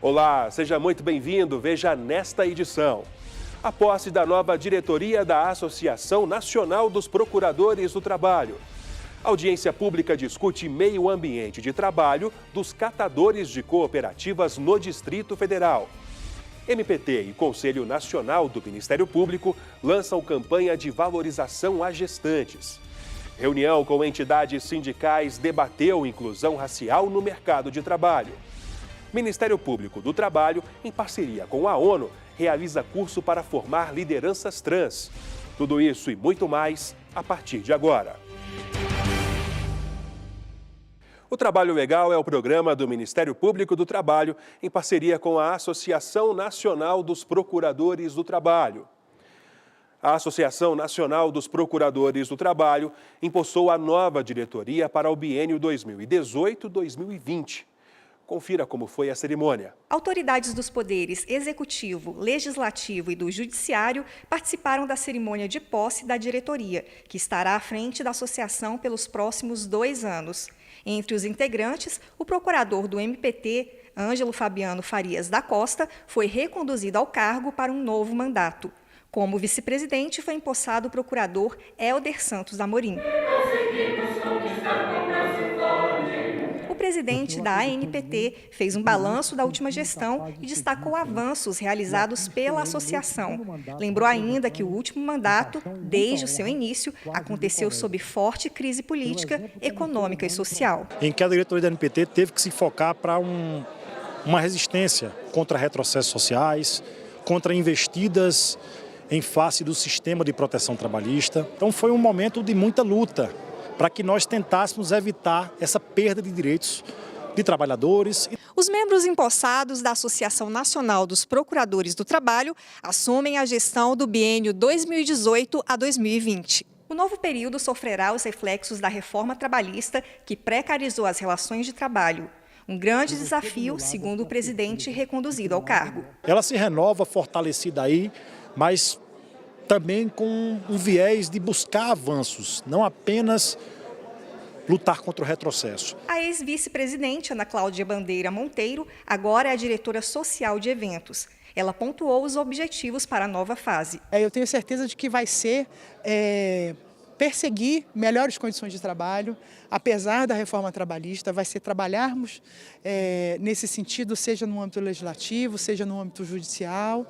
Olá, seja muito bem-vindo. Veja nesta edição. A posse da nova diretoria da Associação Nacional dos Procuradores do Trabalho. A audiência pública discute meio ambiente de trabalho dos catadores de cooperativas no Distrito Federal. MPT e Conselho Nacional do Ministério Público lançam campanha de valorização a gestantes. Reunião com entidades sindicais debateu inclusão racial no mercado de trabalho. Ministério Público do Trabalho, em parceria com a ONU, realiza curso para formar lideranças trans. Tudo isso e muito mais a partir de agora. O Trabalho Legal é o programa do Ministério Público do Trabalho, em parceria com a Associação Nacional dos Procuradores do Trabalho. A Associação Nacional dos Procuradores do Trabalho empossou a nova diretoria para o biênio 2018-2020. Confira como foi a cerimônia. Autoridades dos poderes executivo, legislativo e do judiciário participaram da cerimônia de posse da diretoria, que estará à frente da associação pelos próximos 2 anos. Entre os integrantes, o procurador do MPT, Ângelo Fabiano Farias da Costa, foi reconduzido ao cargo para um novo mandato. Como vice-presidente, foi empossado o procurador Hélder Santos Amorim. O presidente da ANPT fez um balanço da última gestão e destacou avanços realizados pela associação. Lembrou ainda que o último mandato, desde o seu início, aconteceu sob forte crise política, econômica e social. Em que a diretoria da ANPT teve que se focar para uma resistência contra retrocessos sociais, contra investidas em face do sistema de proteção trabalhista. Então foi um momento de muita luta para que nós tentássemos evitar essa perda de direitos de trabalhadores. Os membros empossados da Associação Nacional dos Procuradores do Trabalho assumem a gestão do biênio 2018 a 2020. O novo período sofrerá os reflexos da reforma trabalhista que precarizou as relações de trabalho. Um grande desafio, segundo o presidente reconduzido ao cargo. Ela se renova fortalecida aí, mas também com um viés de buscar avanços, não apenas lutar contra o retrocesso. A ex-vice-presidente Ana Cláudia Bandeira Monteiro agora é a diretora social de eventos. Ela pontuou os objetivos para a nova fase. Eu tenho certeza de que vai ser perseguir melhores condições de trabalho, apesar da reforma trabalhista, vai ser trabalharmos nesse sentido, seja no âmbito legislativo, seja no âmbito judicial,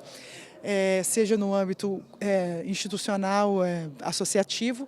seja no âmbito institucional, associativo,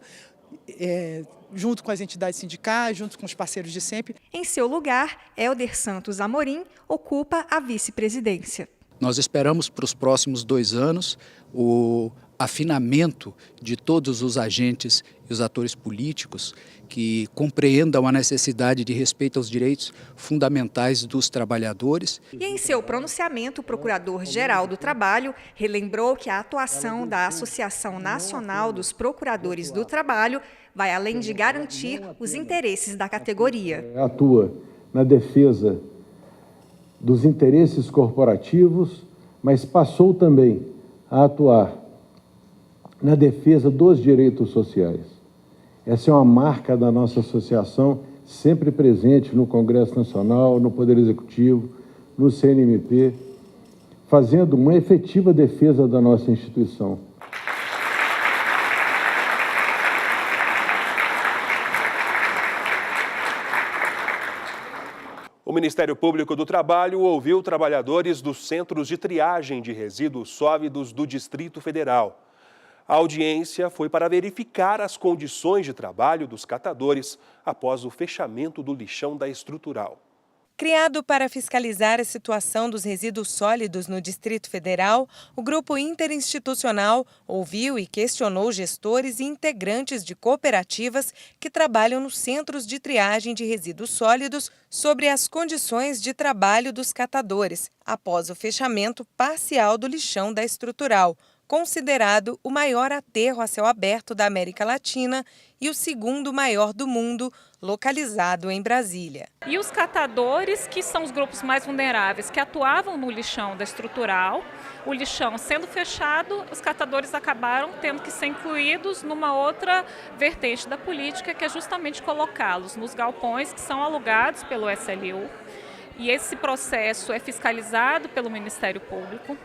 junto com as entidades sindicais, junto com os parceiros de sempre. Em seu lugar, Hélder Santos Amorim ocupa a vice-presidência. Nós esperamos para os próximos 2 anos o afinamento de todos os agentes e os atores políticos que compreendam a necessidade de respeito aos direitos fundamentais dos trabalhadores. E em seu pronunciamento, o Procurador-Geral do Trabalho relembrou que a atuação da Associação Nacional dos Procuradores do Trabalho vai além de garantir os interesses da categoria. Atua na defesa dos interesses corporativos, mas passou também a atuar na defesa dos direitos sociais. Essa é uma marca da nossa associação, sempre presente no Congresso Nacional, no Poder Executivo, no CNMP, fazendo uma efetiva defesa da nossa instituição. O Ministério Público do Trabalho ouviu trabalhadores dos centros de triagem de resíduos sólidos do Distrito Federal. A audiência foi para verificar as condições de trabalho dos catadores após o fechamento do lixão da estrutural. Criado para fiscalizar a situação dos resíduos sólidos no Distrito Federal, o Grupo Interinstitucional ouviu e questionou gestores e integrantes de cooperativas que trabalham nos centros de triagem de resíduos sólidos sobre as condições de trabalho dos catadores, após o fechamento parcial do lixão da estrutural, considerado o maior aterro a céu aberto da América Latina e o 2º maior do mundo, localizado em Brasília. E os catadores, que são os grupos mais vulneráveis, que atuavam no lixão da estrutural, o lixão sendo fechado, os catadores acabaram tendo que ser incluídos numa outra vertente da política, que é justamente colocá-los nos galpões que são alugados pelo SLU. e esse processo é fiscalizado pelo Ministério Público.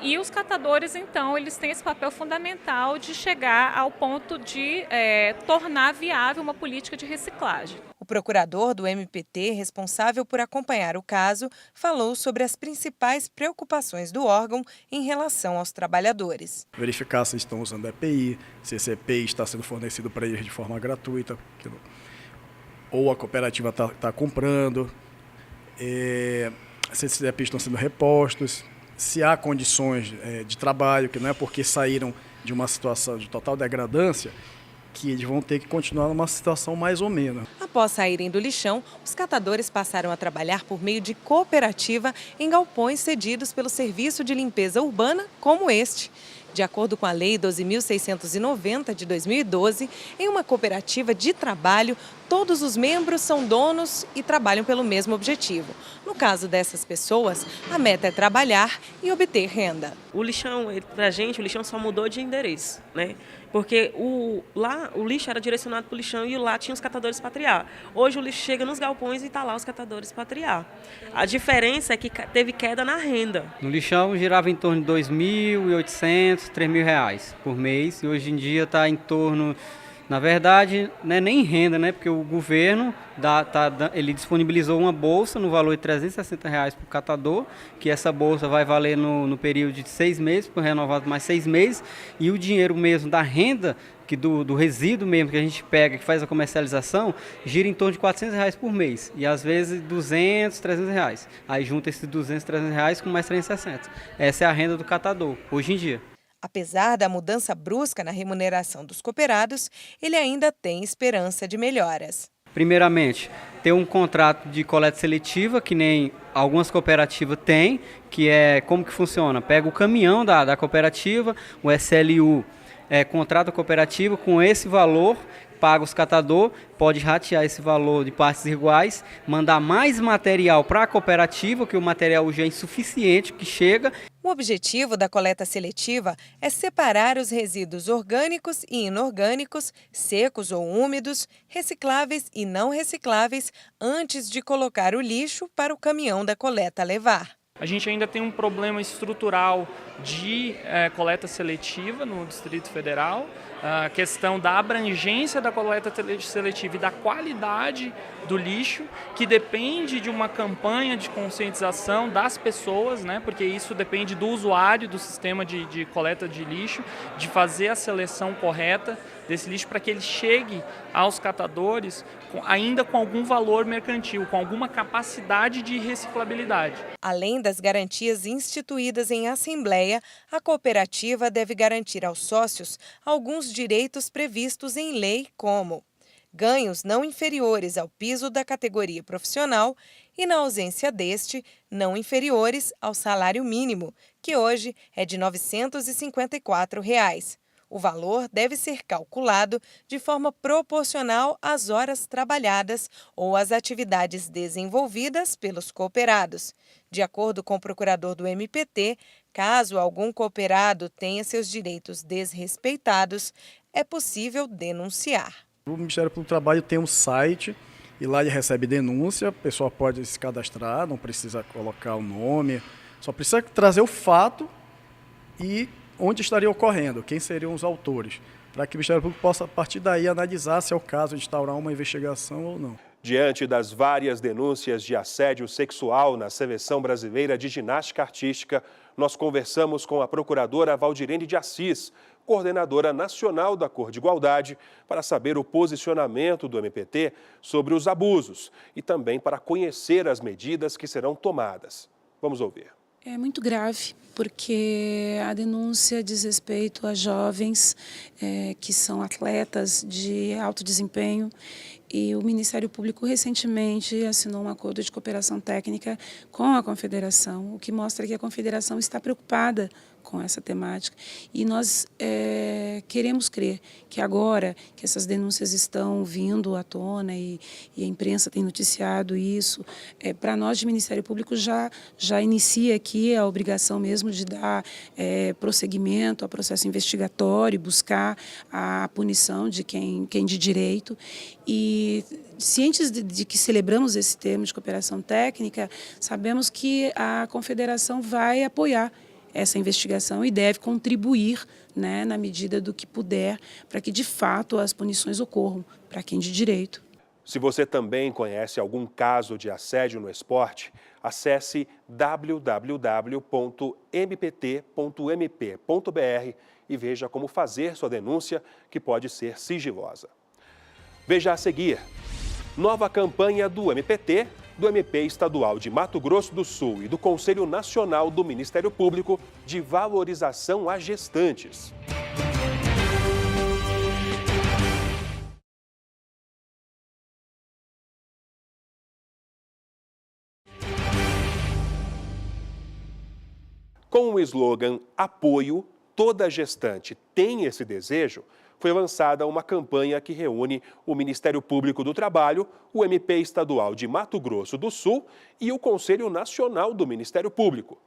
E os catadores, então, eles têm esse papel fundamental de chegar ao ponto de tornar viável uma política de reciclagem. O procurador do MPT, responsável por acompanhar o caso, falou sobre as principais preocupações do órgão em relação aos trabalhadores. Verificar se estão usando EPI, se esse EPI está sendo fornecido para eles de forma gratuita, ou a cooperativa está comprando, se esses EPIs estão sendo repostos, se há condições de trabalho, que não é porque saíram de uma situação de total degradância que eles vão ter que continuar numa situação mais ou menos. Após saírem do lixão, os catadores passaram a trabalhar por meio de cooperativa em galpões cedidos pelo Serviço de Limpeza Urbana, como este. De acordo com a Lei 12.690 de 2012, em uma cooperativa de trabalho, todos os membros são donos e trabalham pelo mesmo objetivo. No caso dessas pessoas, a meta é trabalhar e obter renda. O lixão, pra gente, o lixão só mudou de endereço, né? Porque lá o lixo era direcionado para o lixão e lá tinha os catadores para triar. Hoje o lixo chega nos galpões e está lá os catadores para triar. A diferença é que teve queda na renda. No lixão girava em torno de R$ 2.800, R$ 3.000 por mês e hoje em dia está em torno... Na verdade, não é nem renda, né? Porque o governo ele disponibilizou uma bolsa no valor de R$ 360 para o catador, que essa bolsa vai valer no período de 6 meses, por renovado mais 6 meses, e o dinheiro mesmo da renda, que do resíduo mesmo que a gente pega, que faz a comercialização, gira em torno de R$ 400 por mês, e às vezes R$ 200, R$ 300. Aí junta esses R$ 200, R$ 300 com mais 360. Essa é a renda do catador, hoje em dia. Apesar da mudança brusca na remuneração dos cooperados, ele ainda tem esperança de melhoras. Primeiramente, ter um contrato de coleta seletiva, que nem algumas cooperativas têm, que é como que funciona? Pega o caminhão da cooperativa, o SLU contrata a cooperativa com esse valor, paga os catador, pode ratear esse valor de partes iguais, mandar mais material para a cooperativa, que o material hoje é insuficiente, que chega. O objetivo da coleta seletiva é separar os resíduos orgânicos e inorgânicos, secos ou úmidos, recicláveis e não recicláveis, antes de colocar o lixo para o caminhão da coleta levar. A gente ainda tem um problema estrutural de coleta seletiva no Distrito Federal, a questão da abrangência da coleta seletiva e da qualidade do lixo, que depende de uma campanha de conscientização das pessoas, né? Porque isso depende do usuário do sistema de coleta de lixo, de fazer a seleção correta desse lixo para que ele chegue aos catadores ainda com algum valor mercantil, com alguma capacidade de reciclabilidade. Além das garantias instituídas em assembleia, a cooperativa deve garantir aos sócios alguns direitos previstos em lei, como ganhos não inferiores ao piso da categoria profissional e, na ausência deste, não inferiores ao salário mínimo, que hoje é de R$ 954. O valor deve ser calculado de forma proporcional às horas trabalhadas ou às atividades desenvolvidas pelos cooperados. De acordo com o procurador do MPT, caso algum cooperado tenha seus direitos desrespeitados, é possível denunciar. O Ministério Público do Trabalho tem um site e lá ele recebe denúncia, a pessoa pode se cadastrar, não precisa colocar o nome, só precisa trazer o fato e onde estaria ocorrendo, quem seriam os autores, para que o Ministério Público possa, a partir daí, analisar se é o caso de instaurar uma investigação ou não. Diante das várias denúncias de assédio sexual na Seleção Brasileira de Ginástica Artística, nós conversamos com a procuradora Valdirene de Assis, coordenadora nacional da Cor de Igualdade, para saber o posicionamento do MPT sobre os abusos e também para conhecer as medidas que serão tomadas. Vamos ouvir. É muito grave, porque a denúncia diz respeito a jovens que são atletas de alto desempenho e o Ministério Público recentemente assinou um acordo de cooperação técnica com a Confederação, o que mostra que a Confederação está preocupada com essa temática. E nós queremos crer que agora que essas denúncias estão vindo à tona e a imprensa tem noticiado isso, para nós de Ministério Público já inicia aqui a obrigação mesmo de dar prosseguimento ao processo investigatório, buscar a punição de quem de direito e cientes de que celebramos esse termo de cooperação técnica, sabemos que a Confederação vai apoiar essa investigação e deve contribuir, né, na medida do que puder, para que de fato as punições ocorram para quem de direito. Se você também conhece algum caso de assédio no esporte, acesse www.mpt.mp.br e veja como fazer sua denúncia, que pode ser sigilosa. Veja a seguir: nova campanha do MPT, do MP Estadual de Mato Grosso do Sul e do Conselho Nacional do Ministério Público de valorização a gestantes. Com o slogan "Apoio, toda gestante tem esse desejo", foi lançada uma campanha que reúne o Ministério Público do Trabalho, o MP Estadual de Mato Grosso do Sul e o Conselho Nacional do Ministério Público.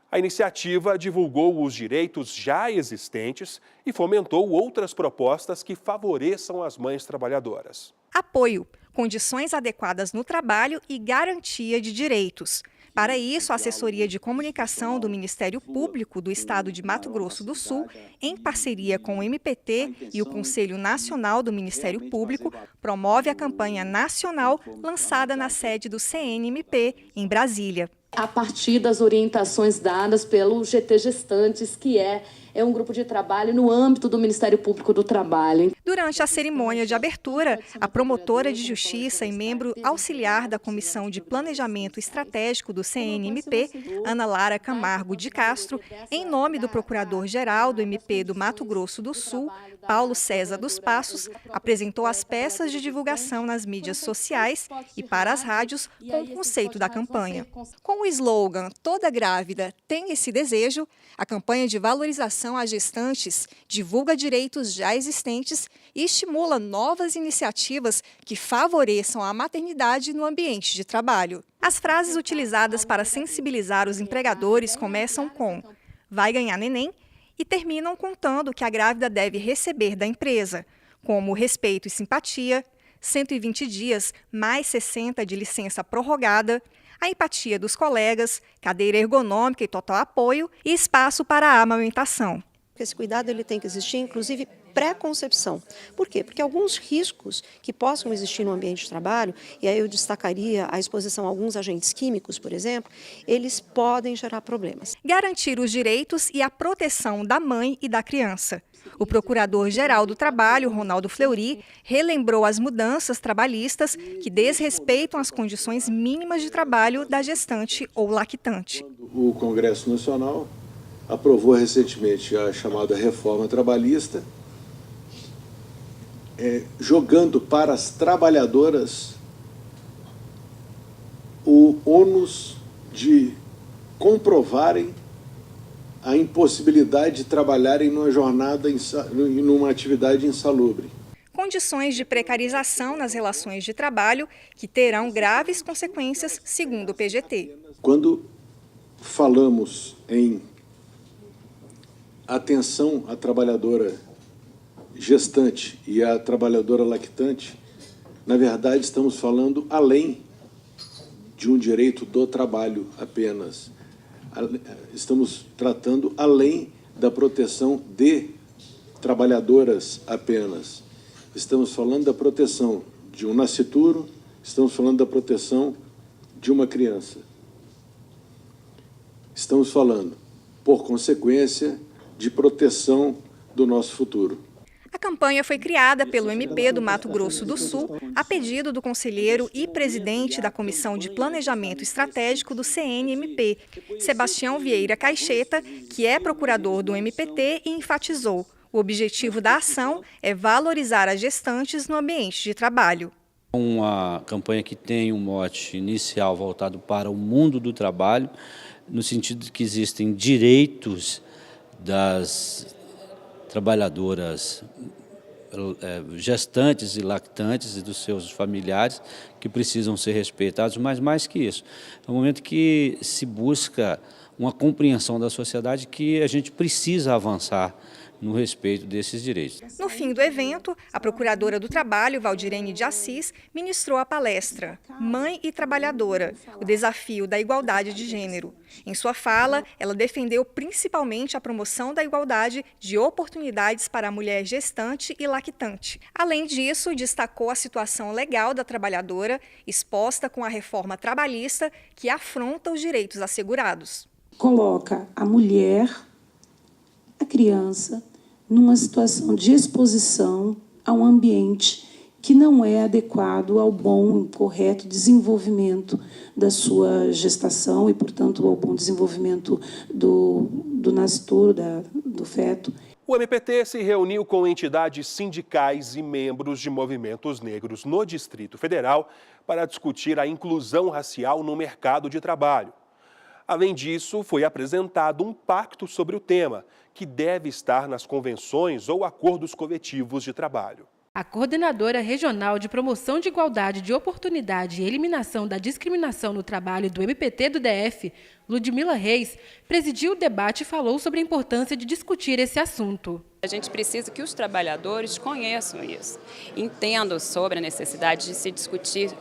A iniciativa divulgou os direitos já existentes e fomentou outras propostas que favoreçam as mães trabalhadoras. Apoio, condições adequadas no trabalho e garantia de direitos. Para isso, a Assessoria de Comunicação do Ministério Público do Estado de Mato Grosso do Sul, em parceria com o MPT e o Conselho Nacional do Ministério Público, promove a campanha nacional lançada na sede do CNMP, em Brasília. A partir das orientações dadas pelo GT Gestantes, que é um grupo de trabalho no âmbito do Ministério Público do Trabalho. Durante a cerimônia de abertura, a promotora de justiça e membro auxiliar da Comissão de Planejamento Estratégico do CNMP, Ana Lara Camargo de Castro, em nome do Procurador-Geral do MP do Mato Grosso do Sul, Paulo César dos Passos, apresentou as peças de divulgação nas mídias sociais e para as rádios com o conceito da campanha. Com o slogan "Toda grávida tem esse desejo", a campanha de valorização a gestantes divulga direitos já existentes e estimula novas iniciativas que favoreçam a maternidade no ambiente de trabalho. As frases utilizadas para sensibilizar os empregadores começam com "vai ganhar neném" e terminam contando que a grávida deve receber da empresa, como respeito e simpatia, 120 dias mais 60 de licença prorrogada, a empatia dos colegas, cadeira ergonômica e total apoio e espaço para a amamentação. Esse cuidado ele tem que existir, inclusive pré-concepção. Por quê? Porque alguns riscos que possam existir no ambiente de trabalho, e aí eu destacaria a exposição a alguns agentes químicos, por exemplo, eles podem gerar problemas. Garantir os direitos e a proteção da mãe e da criança. O Procurador-Geral do Trabalho, Ronaldo Fleury, relembrou as mudanças trabalhistas que desrespeitam as condições mínimas de trabalho da gestante ou lactante. O Congresso Nacional aprovou recentemente a chamada reforma trabalhista, jogando para as trabalhadoras o ônus de comprovarem a impossibilidade de trabalharem numa jornada, numa atividade insalubre. Condições de precarização nas relações de trabalho que terão graves consequências, segundo o PGT. Quando falamos em atenção à trabalhadora gestante e à trabalhadora lactante, na verdade estamos falando além de um direito do trabalho apenas. Estamos tratando além da proteção de trabalhadoras apenas. Estamos falando da proteção de um nascituro, estamos falando da proteção de uma criança. Estamos falando, por consequência, de proteção do nosso futuro. A campanha foi criada pelo MP do Mato Grosso do Sul, a pedido do conselheiro e presidente da Comissão de Planejamento Estratégico do CNMP, Sebastião Vieira Caixeta, que é procurador do MPT, e enfatizou: o objetivo da ação é valorizar as gestantes no ambiente de trabalho. Uma campanha que tem um mote inicial voltado para o mundo do trabalho, no sentido de que existem direitos das trabalhadoras gestantes e lactantes e dos seus familiares que precisam ser respeitados, mas mais que isso, é um momento que se busca uma compreensão da sociedade que a gente precisa avançar no respeito desses direitos. No fim do evento, a procuradora do Trabalho, Valdirene de Assis, ministrou a palestra Mãe e Trabalhadora, o desafio da igualdade de gênero. Em sua fala, ela defendeu principalmente a promoção da igualdade de oportunidades para a mulher gestante e lactante. Além disso, destacou a situação legal da trabalhadora, exposta com a reforma trabalhista que afronta os direitos assegurados. Coloca a mulher, a criança, numa situação de exposição a um ambiente que não é adequado ao bom e correto desenvolvimento da sua gestação e, portanto, ao bom desenvolvimento do nascituro, do feto. O MPT se reuniu com entidades sindicais e membros de movimentos negros no Distrito Federal para discutir a inclusão racial no mercado de trabalho. Além disso, foi apresentado um pacto sobre o tema, que deve estar nas convenções ou acordos coletivos de trabalho. A coordenadora regional de promoção de igualdade de oportunidade e eliminação da discriminação no trabalho do MPT do DF, Ludmila Reis, presidiu o debate e falou sobre a importância de discutir esse assunto. A gente precisa que os trabalhadores conheçam isso, entendam sobre a necessidade de se discutir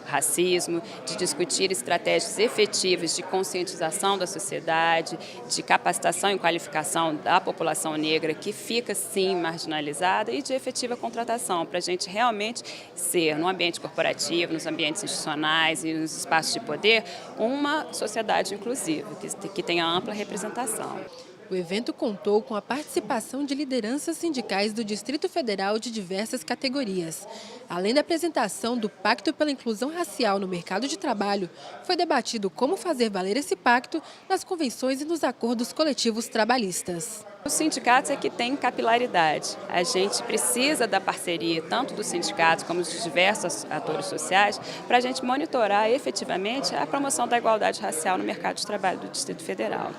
racismo, de discutir estratégias efetivas de conscientização da sociedade, de capacitação e qualificação da população negra que fica, sim, marginalizada e de efetiva contratação, para a gente realmente ser, no ambiente corporativo, nos ambientes institucionais e nos espaços de poder, uma sociedade inclusiva, que tenha ampla representação. O evento contou com a participação de lideranças sindicais do Distrito Federal de diversas categorias. Além da apresentação do Pacto pela Inclusão Racial no mercado de trabalho, foi debatido como fazer valer esse pacto nas convenções e nos acordos coletivos trabalhistas. Os sindicatos é que têm capilaridade. A gente precisa da parceria tanto dos sindicatos como dos diversos atores sociais para a gente monitorar efetivamente a promoção da igualdade racial no mercado de trabalho do Distrito Federal.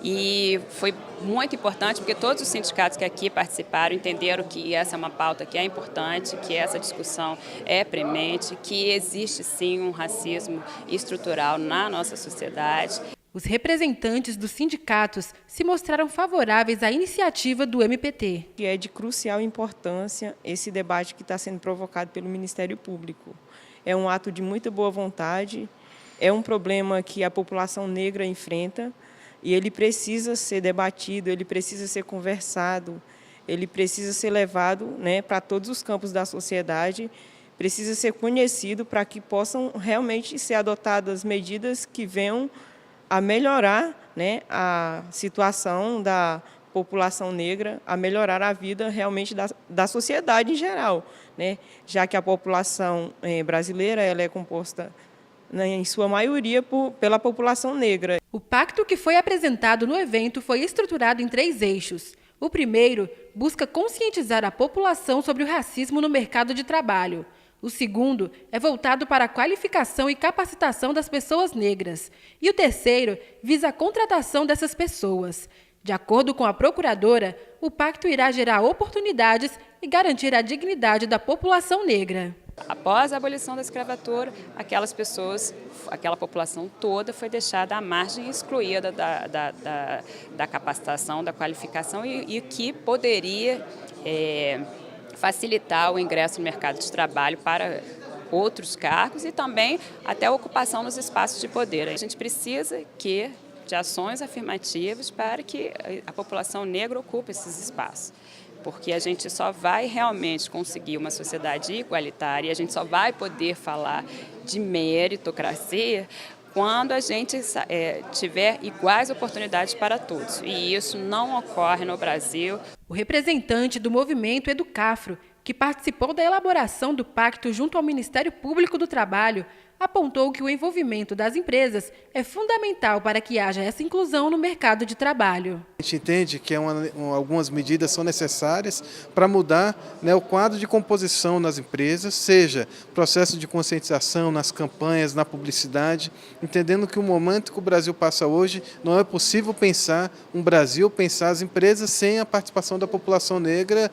E foi muito importante porque todos os sindicatos que aqui participaram entenderam que essa é uma pauta que é importante, que essa discussão é premente, que existe sim um racismo estrutural na nossa sociedade. Os representantes dos sindicatos se mostraram favoráveis à iniciativa do MPT. É de crucial importância esse debate que está sendo provocado pelo Ministério Público. É um ato de muita boa vontade, é um problema que a população negra enfrenta e ele precisa ser debatido, ele precisa ser conversado, ele precisa ser levado, para todos os campos da sociedade, precisa ser conhecido para que possam realmente ser adotadas medidas que venham a melhorar a situação da população negra, a melhorar a vida realmente da sociedade em geral, já que a população brasileira ela é composta, em sua maioria, pela população negra. O pacto que foi apresentado no evento foi estruturado em 3 eixos. O primeiro busca conscientizar a população sobre o racismo no mercado de trabalho. O segundo é voltado para a qualificação e capacitação das pessoas negras. E o terceiro visa a contratação dessas pessoas. De acordo com a procuradora, o pacto irá gerar oportunidades e garantir a dignidade da população negra. Após a abolição da escravatura, aquela população toda foi deixada à margem, excluída da capacitação, da qualificação e que poderia facilitar o ingresso no mercado de trabalho para outros cargos e também até a ocupação nos espaços de poder. A gente precisa de ações afirmativas para que a população negra ocupe esses espaços, porque a gente só vai realmente conseguir uma sociedade igualitária, a gente só vai poder falar de meritocracia quando a gente tiver iguais oportunidades para todos. E isso não ocorre no Brasil. O representante do movimento Educafro, que participou da elaboração do pacto junto ao Ministério Público do Trabalho, apontou que o envolvimento das empresas é fundamental para que haja essa inclusão no mercado de trabalho. A gente entende que algumas medidas são necessárias para mudar o quadro de composição nas empresas, seja processo de conscientização nas campanhas, na publicidade, entendendo que o momento que o Brasil passa hoje não é possível pensar as empresas sem a participação da população negra,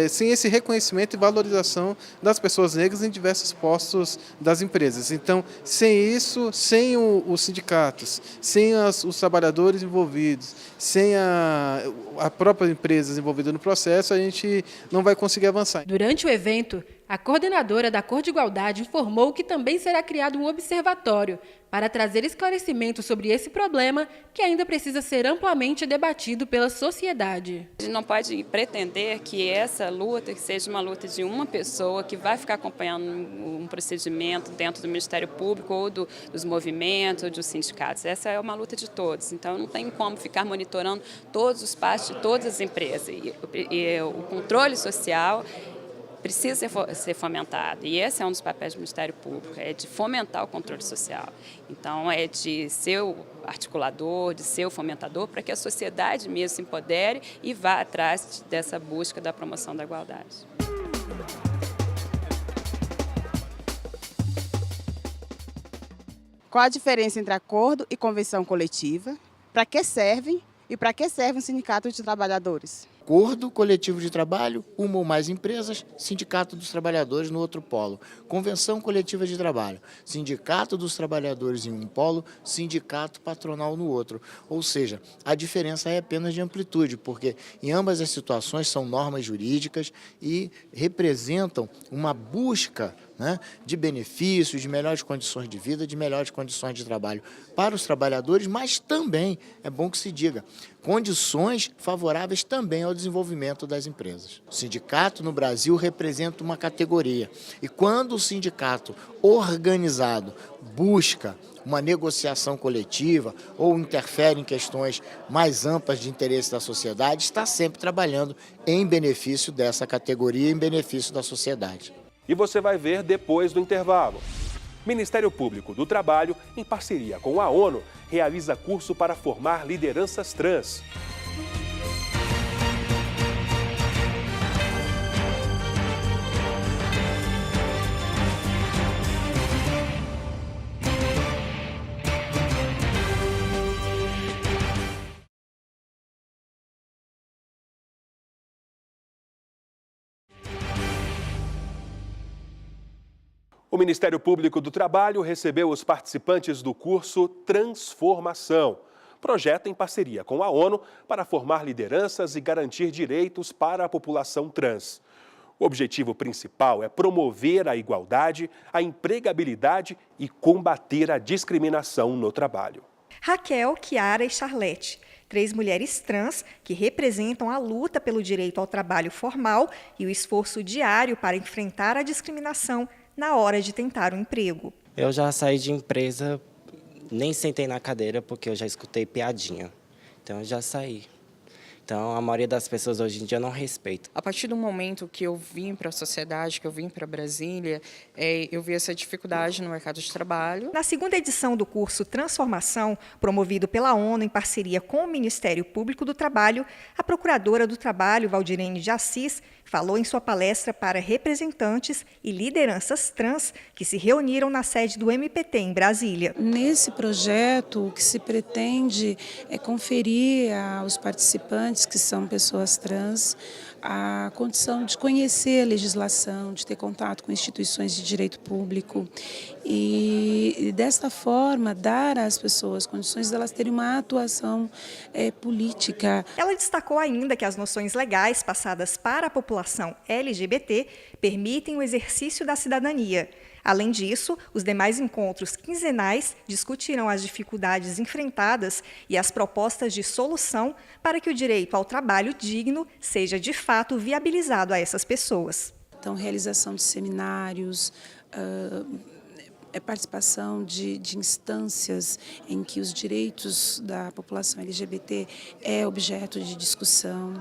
sem esse reconhecimento e valorização das pessoas negras em diversos postos das empresas. Então, sem isso, sem os sindicatos, sem os trabalhadores envolvidos, sem a própria empresa envolvida no processo, a gente não vai conseguir avançar. Durante o evento, a coordenadora da Cor de Igualdade informou que também será criado um observatório para trazer esclarecimentos sobre esse problema que ainda precisa ser amplamente debatido pela sociedade. A gente não pode pretender que essa luta seja uma luta de uma pessoa que vai ficar acompanhando um procedimento dentro do Ministério Público ou dos movimentos ou dos sindicatos. Essa é uma luta de todos, então não tem como ficar monitorando todos os passos de todas as empresas. E o controle social precisa ser fomentado, e esse é um dos papéis do Ministério Público, é de fomentar o controle social. Então, é de ser o articulador, de ser o fomentador, para que a sociedade mesmo se empodere e vá atrás dessa busca da promoção da igualdade. Qual a diferença entre acordo e convenção coletiva? Para que servem e para que serve um sindicato de trabalhadores? Acordo coletivo de trabalho, uma ou mais empresas, sindicato dos trabalhadores no outro polo. Convenção coletiva de trabalho, sindicato dos trabalhadores em um polo, sindicato patronal no outro. Ou seja, a diferença é apenas de amplitude, porque em ambas as situações são normas jurídicas e representam uma busca, né, de benefícios, de melhores condições de vida, de melhores condições de trabalho para os trabalhadores, mas também, é bom que se diga, condições favoráveis também ao desenvolvimento das empresas. O sindicato no Brasil representa uma categoria e quando o sindicato organizado busca uma negociação coletiva ou interfere em questões mais amplas de interesse da sociedade, está sempre trabalhando em benefício dessa categoria, em benefício da sociedade. E você vai ver depois do intervalo. Ministério Público do Trabalho, em parceria com a ONU, realiza curso para formar lideranças trans. O Ministério Público do Trabalho recebeu os participantes do curso Transformação, projeto em parceria com a ONU para formar lideranças e garantir direitos para a população trans. O objetivo principal é promover a igualdade, a empregabilidade e combater a discriminação no trabalho. Raquel, Kiara e Charlete, 3 mulheres trans que representam a luta pelo direito ao trabalho formal e o esforço diário para enfrentar a discriminação na hora de tentar um emprego. Eu já saí de empresa, nem sentei na cadeira porque eu já escutei piadinha. Então eu já saí. Então a maioria das pessoas hoje em dia não respeita. A partir do momento que eu vim para a sociedade, que eu vim para Brasília, eu vi essa dificuldade no mercado de trabalho. Na segunda edição do curso Transformação, promovido pela ONU em parceria com o Ministério Público do Trabalho, a procuradora do Trabalho, Valdirene de Assis, falou em sua palestra para representantes e lideranças trans que se reuniram na sede do MPT em Brasília. Nesse projeto, o que se pretende é conferir aos participantes, que são pessoas trans, a condição de conhecer a legislação, de ter contato com instituições de direito público e desta forma, dar às pessoas condições de elas terem uma atuação política. Ela destacou ainda que as noções legais passadas para a população LGBT permitem o exercício da cidadania. Além disso, os demais encontros quinzenais discutirão as dificuldades enfrentadas e as propostas de solução para que o direito ao trabalho digno seja de fato viabilizado a essas pessoas. Então, realização de seminários, participação de instâncias em que os direitos da população LGBT é objeto de discussão,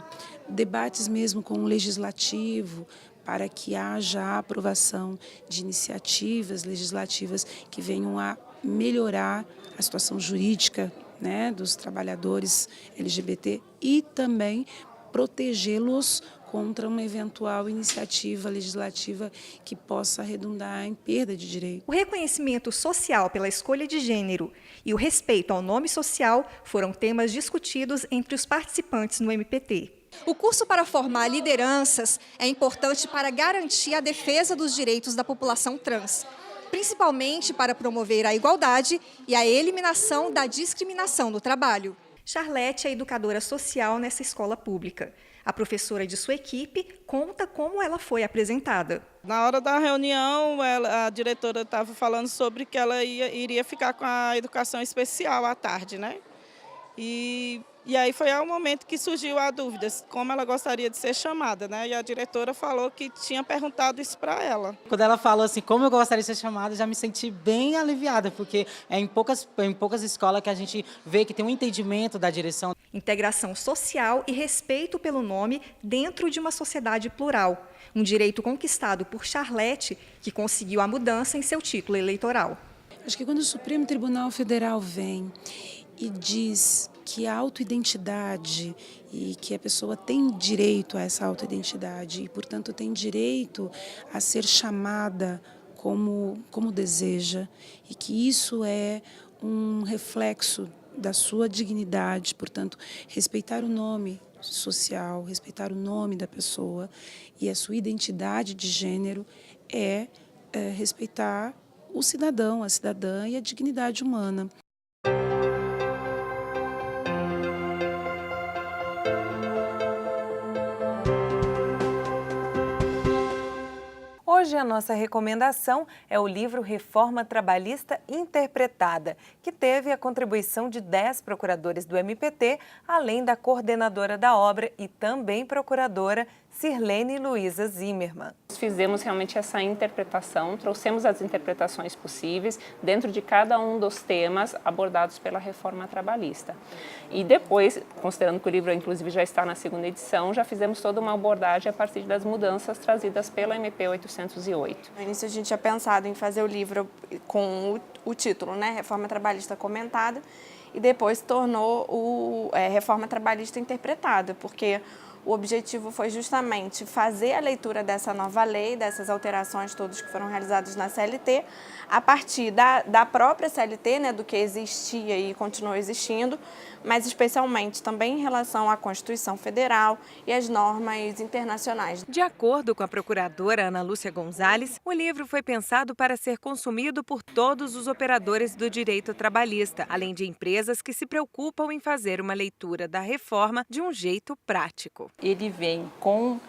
debates mesmo com o legislativo, para que haja a aprovação de iniciativas legislativas que venham a melhorar a situação jurídica, né, dos trabalhadores LGBT e também protegê-los contra uma eventual iniciativa legislativa que possa redundar em perda de direito. O reconhecimento social pela escolha de gênero e o respeito ao nome social foram temas discutidos entre os participantes no MPT. O curso para formar lideranças é importante para garantir a defesa dos direitos da população trans. principalmente para promover a igualdade e a eliminação da discriminação no trabalho. Charlete é educadora social nessa escola pública. A professora de sua equipe conta como ela foi apresentada. Na hora da reunião, a diretora estava falando sobre que ela iria ficar com a educação especial à tarde, né? E aí foi ao momento que surgiu a dúvida, como ela gostaria de ser chamada, né? E a diretora falou que tinha perguntado isso para ela. Quando ela falou assim, como eu gostaria de ser chamada, já me senti bem aliviada, porque é em poucas escolas que a gente vê que tem um entendimento da direção. Integração social e respeito pelo nome dentro de uma sociedade plural. Um direito conquistado por Charlete, que conseguiu a mudança em seu título eleitoral. Acho que quando o Supremo Tribunal Federal vem e diz que a autoidentidade e que a pessoa tem direito a essa autoidentidade e, portanto, tem direito a ser chamada como deseja e que isso é um reflexo da sua dignidade, portanto, respeitar o nome social, respeitar o nome da pessoa e a sua identidade de gênero é respeitar o cidadão, a cidadã e a dignidade humana. Hoje a nossa recomendação é o livro Reforma Trabalhista Interpretada, que teve a contribuição de 10 procuradores do MPT, além da coordenadora da obra e também procuradora Sirlene Luiza Zimmermann. Fizemos realmente essa interpretação, trouxemos as interpretações possíveis dentro de cada um dos temas abordados pela reforma trabalhista. E depois, considerando que o livro inclusive já está na segunda edição, já fizemos toda uma abordagem a partir das mudanças trazidas pela MP 808. No início a gente tinha pensado em fazer o livro com o título, né, Reforma Trabalhista Comentada, e depois tornou o Reforma Trabalhista Interpretada, porque o objetivo foi justamente fazer a leitura dessa nova lei, dessas alterações todas que foram realizadas na CLT, a partir da própria CLT, né, do que existia e continuou existindo, mas especialmente também em relação à Constituição Federal e às normas internacionais. De acordo com a procuradora Ana Lúcia Gonzalez, o livro foi pensado para ser consumido por todos os operadores do direito trabalhista, além de empresas que se preocupam em fazer uma leitura da reforma de um jeito prático. Ele vem com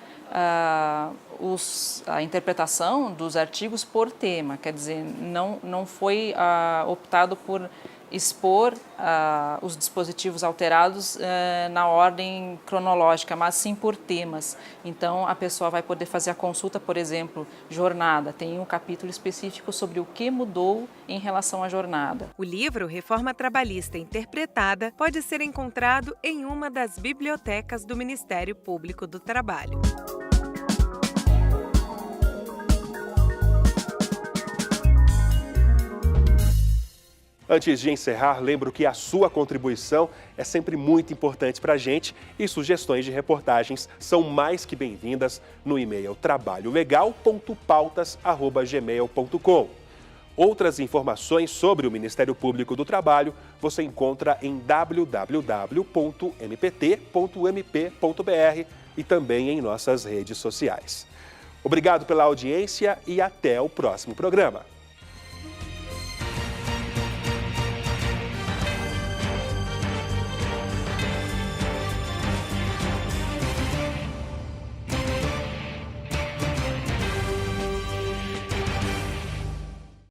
a interpretação dos artigos por tema, quer dizer, não foi optado por expor os dispositivos alterados na ordem cronológica, mas sim por temas. Então, a pessoa vai poder fazer a consulta, por exemplo, jornada. Tem um capítulo específico sobre o que mudou em relação à jornada. O livro Reforma Trabalhista Interpretada pode ser encontrado em uma das bibliotecas do Ministério Público do Trabalho. Antes de encerrar, lembro que a sua contribuição é sempre muito importante para a gente e sugestões de reportagens são mais que bem-vindas no e-mail trabalholegal.pautas@gmail.com. Outras informações sobre o Ministério Público do Trabalho você encontra em www.mpt.mp.br e também em nossas redes sociais. Obrigado pela audiência e até o próximo programa.